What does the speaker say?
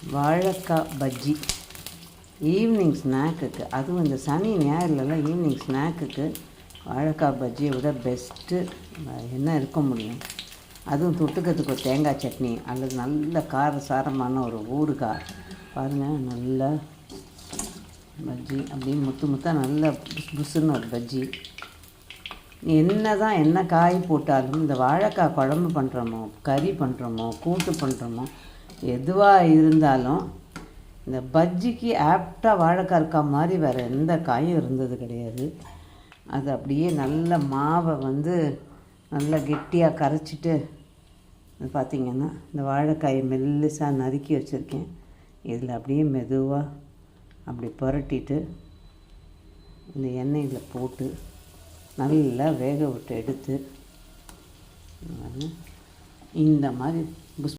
வாழைக்காய் பஜ்ஜி ஈவினிங் ஸ்நாக்குக்கு, அதுவும் இந்த சனி ஞாயிறுலலாம் ஈவினிங் ஸ்நாக்குக்கு வாழைக்காய் பஜ்ஜியை விட பெஸ்ட்டு என்ன இருக்க முடியும். அதுவும் தொட்டுக்கிறதுக்கு ஒரு தேங்காய் சட்னி அல்லது நல்ல காரசாரமான ஒரு ஊறுகாய். பாருங்கள், நல்ல பஜ்ஜி அப்படியே முத்து முத்தாக நல்ல புசுன்னு ஒரு பஜ்ஜி. என்ன காய் போட்டாலும் இந்த வாழைக்காய் குழம்பு பண்ணுறோமோ, கறி பண்ணுறோமோ, கூட்டு பண்ணுறோமோ, எதுவாக இருந்தாலும் இந்த பஜ்ஜிக்கு ஆப்டாக வாழைக்காய் இருக்கா மாதிரி வேறு எந்த காயும் இருந்தது கிடையாது. அது அப்படியே நல்ல மாவை நல்லா கெட்டியாக கரைச்சிட்டு பார்த்திங்கன்னா இந்த வாழைக்காயை மெல்லிசாக நறுக்கி வச்சுருக்கேன். இதில் அப்படியே மெதுவாக அப்படி புரட்டிட்டு இந்த எண்ணெயில் போட்டு நல்லா வேக விட்டு எடுத்து இந்த மாதிரி